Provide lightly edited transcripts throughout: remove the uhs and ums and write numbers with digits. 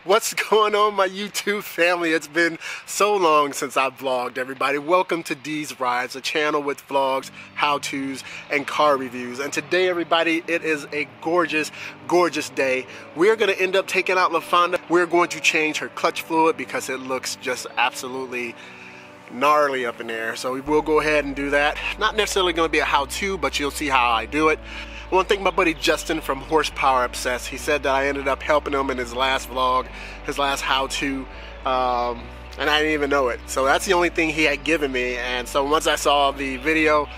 What's going on, my YouTube family? It's been so long since I've vlogged, everybody. Welcome to D's Rides, a channel with vlogs, how-tos, and car reviews. And today, everybody, it is a gorgeous, gorgeous day. We're going to end up taking out LaFawnduh. We're going to change her clutch fluid because it looks just absolutely gnarly up in there. So we will go ahead and do that. Not necessarily going to be a how-to, but you'll see how I do it. I want to thank my buddy Justin from Horsepower Obsessed. He said that I ended up helping him in his last vlog, his last how-to, and I didn't even know it. So that's the only thing he had given me, and so once I saw the video,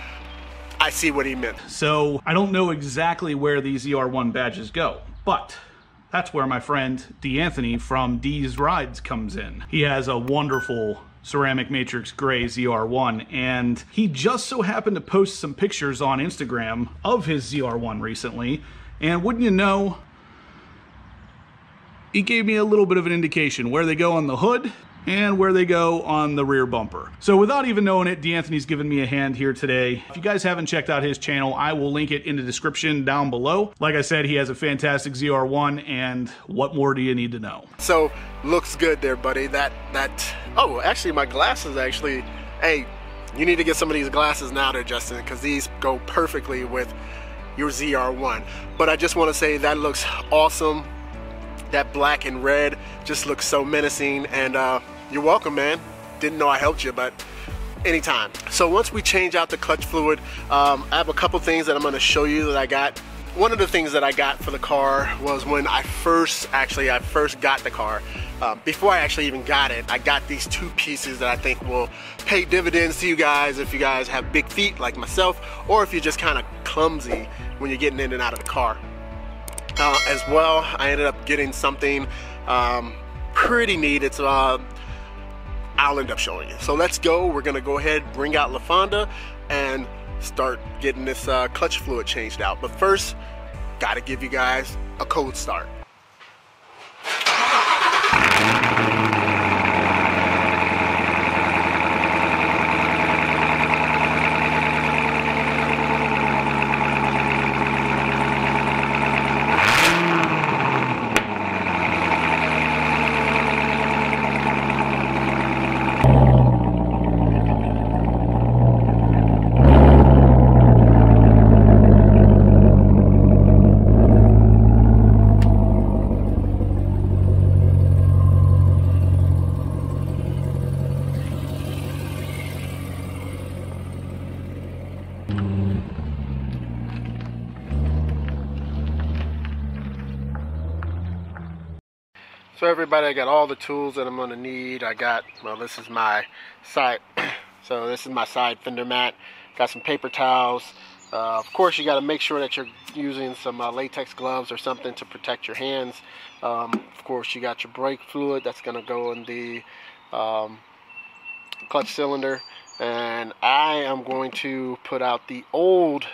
I see what he meant. So I don't know exactly where these ZR1 badges go, but that's where my friend D'Anthony from D's Rides comes in. He has a wonderful ceramic matrix gray ZR1, and he just so happened to post some pictures on Instagram of his ZR1 recently, and wouldn't you know, he gave me a little bit of an indication where they go on the hood and where they go on the rear bumper. So without even knowing it, D'Anthony's given me a hand here today. If you guys haven't checked out his channel, I will link it in the description down below. Like I said, he has a fantastic ZR1, and what more do you need to know? So, looks good there, buddy. Oh, actually, my glasses actually, hey, you need to get some of these glasses now there, Justin, because these go perfectly with your ZR1. But I just want to say that looks awesome. That black and red just looks so menacing, and you're welcome, man. Didn't know I helped you, but anytime. So once we change out the clutch fluid, I have a couple things that I'm going to show you that I got. One of the things that I got for the car was when I first got the car. Before I actually even got it, I got these two pieces that I think will pay dividends to you guys if you guys have big feet like myself, or if you're just kind of clumsy when you're getting in and out of the car. As well, I ended up getting something pretty neat. It's I'll end up showing you. So let's go. We're gonna go ahead, bring out LaFawnduh, and start getting this clutch fluid changed out. But first, gotta give you guys a cold start. So everybody, I got all the tools that I'm going to need. I got, well, this is my side, so this is my side fender mat. Got some paper towels. Of course, you got to make sure that you're using some latex gloves or something to protect your hands. Of course, you got your brake fluid that's going to go in the clutch cylinder. And I am going to put out the old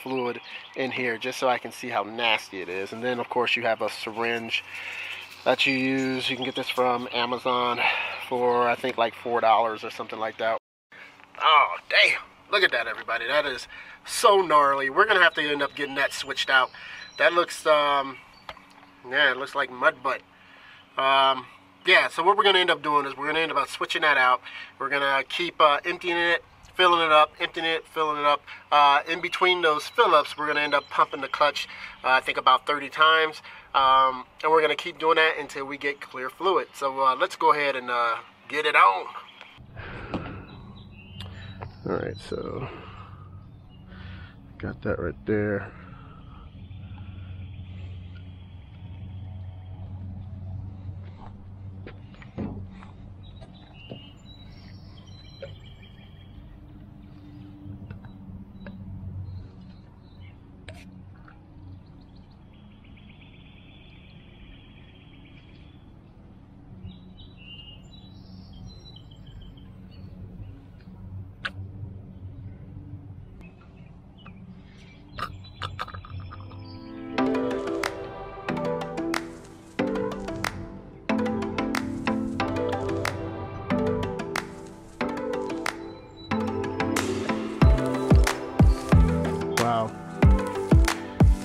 fluid in here just so I can see how nasty it is. And then, of course, you have a syringe that you use. You can get this from Amazon for, I think, like $4 or something like that. Oh, damn. Look at that, everybody. That is so gnarly. We're going to have to end up getting that switched out. That looks, yeah, it looks like mud butt. Yeah, so what we're going to end up doing is we're going to end up switching that out. We're going to keep emptying it, filling it up, emptying it, filling it up. In between those fill-ups, we're going to end up pumping the clutch, I think about 30 times. And we're going to keep doing that until we get clear fluid. So let's go ahead and get it on. Alright, so got that right there.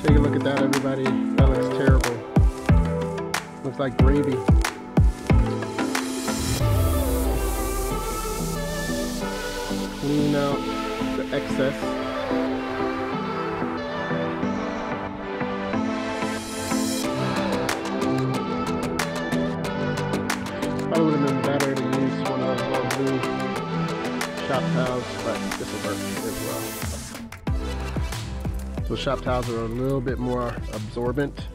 Take a look at that, everybody. That looks terrible. Looks like gravy. Clean out the excess. Probably would have been better to use one of those blue shop towels, but this will work as well. So shop towels are a little bit more absorbent.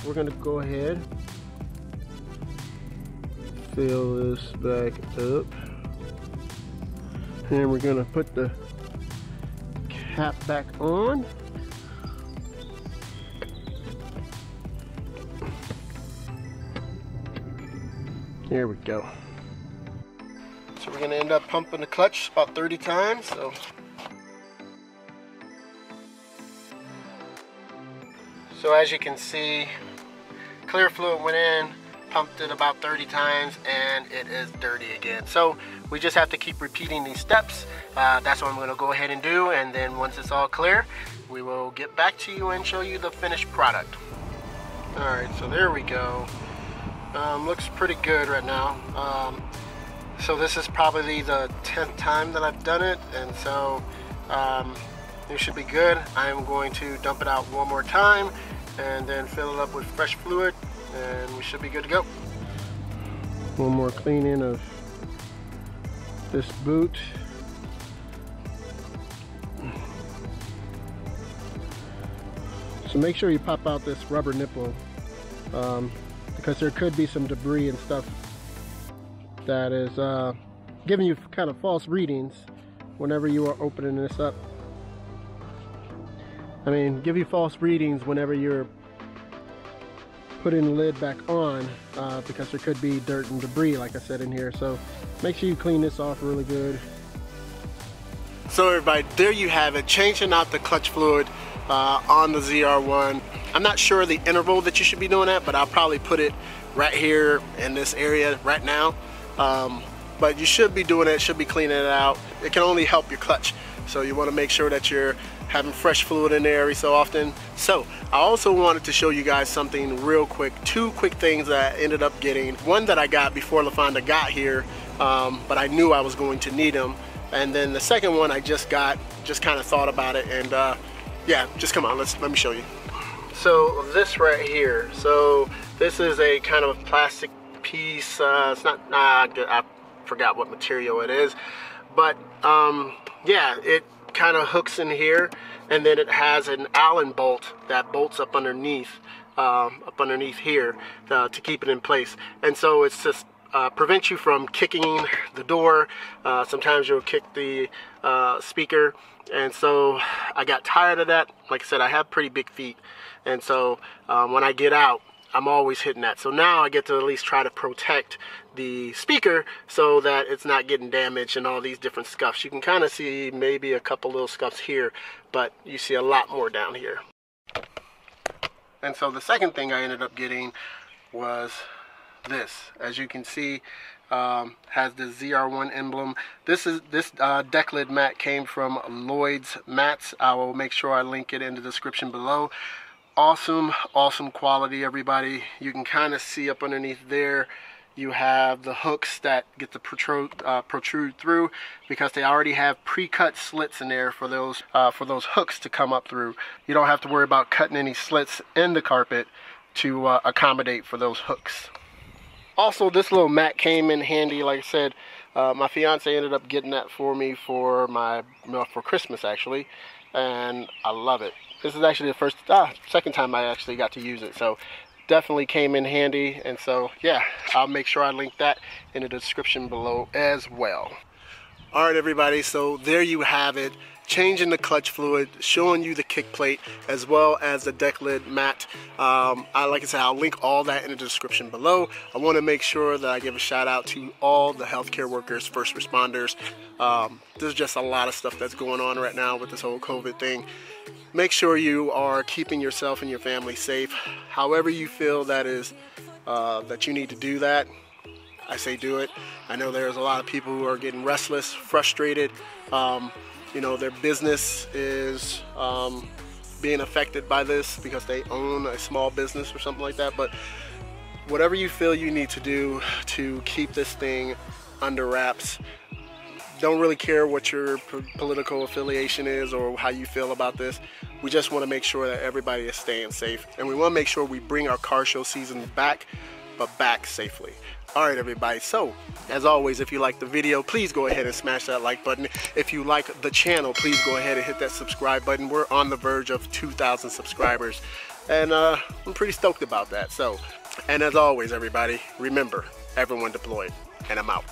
We're going to go ahead, fill this back up, and we're going to put the cap back on. Here we go. So we're going to end up pumping the clutch about 30 times. So as you can see, clear fluid went in, pumped it about 30 times, and it is dirty again. So we just have to keep repeating these steps. That's what I'm going to go ahead and do, and then once it's all clear, we will get back to you and show you the finished product. Alright, so there we go. Looks pretty good right now. So this is probably the 10th time that I've done it, and so it should be good. I'm going to dump it out one more time and then fill it up with fresh fluid, and we should be good to go. One more cleaning of this boot. So make sure you pop out this rubber nipple, because there could be some debris and stuff that is giving you kind of false readings whenever you are opening this up. I mean, give you false readings whenever you're putting the lid back on, because there could be dirt and debris, like I said, in here. So make sure you clean this off really good. So everybody, there you have it, changing out the clutch fluid on the ZR1. I'm not sure the interval that you should be doing that, but I'll probably put it right here in this area right now. But you should be doing it, should be cleaning it out. It can only help your clutch. So you want to make sure that you're having fresh fluid in there every so often. So I also wanted to show you guys something real quick. Two quick things that I ended up getting. One that I got before LaFawnduh got here, but I knew I was going to need them. And then the second one I just got, just kind of thought about it, and yeah, just come on, let me show you. So this right here, so this is a kind of plastic piece. It's not, I forgot what material it is, but yeah, it kind of hooks in here, and then it has an Allen bolt that bolts up underneath here to keep it in place. And so it's just prevent you from kicking the door. Sometimes you'll kick the speaker, and so I got tired of that. Like I said, I have pretty big feet, and so when I get out, I'm always hitting that. So now I get to at least try to protect the speaker so that it's not getting damaged and all these different scuffs. You can kind of see maybe a couple little scuffs here, but you see a lot more down here. And so the second thing I ended up getting was this. As you can see, has the ZR1 emblem. This deck lid mat came from Lloyd's Mats. I will make sure I link it in the description below. Awesome quality, everybody. You can kind of see up underneath there, you have the hooks that get to protrude through, because they already have pre-cut slits in there for those hooks to come up through. You don't have to worry about cutting any slits in the carpet to accommodate for those hooks. Also, this little mat came in handy. Like I said, my fiance ended up getting that for me for Christmas, actually, and I love it. This is actually the second time I actually got to use it, so definitely came in handy. And so yeah, I'll make sure I link that in the description below as well. All right, everybody, so there you have it. Changing the clutch fluid, showing you the kick plate, as well as the deck lid mat. Like I said, I'll link all that in the description below. I want to make sure that I give a shout out to all the healthcare workers, first responders. There's just a lot of stuff that's going on right now with this whole COVID thing. Make sure you are keeping yourself and your family safe. However you feel that is that you need to do that, I say do it. I know there's a lot of people who are getting restless, frustrated. You know, their business is being affected by this because they own a small business or something like that. But whatever you feel you need to do to keep this thing under wraps. Don't really care what your political affiliation is or how you feel about this. We just want to make sure that everybody is staying safe, and we want to make sure we bring our car show season back, but back safely. Alright everybody, so as always, if you like the video, please go ahead and smash that like button. If you like the channel, please go ahead and hit that subscribe button. We're on the verge of 2,000 subscribers, and I'm pretty stoked about that. So, and as always everybody, remember, everyone deployed, and I'm out.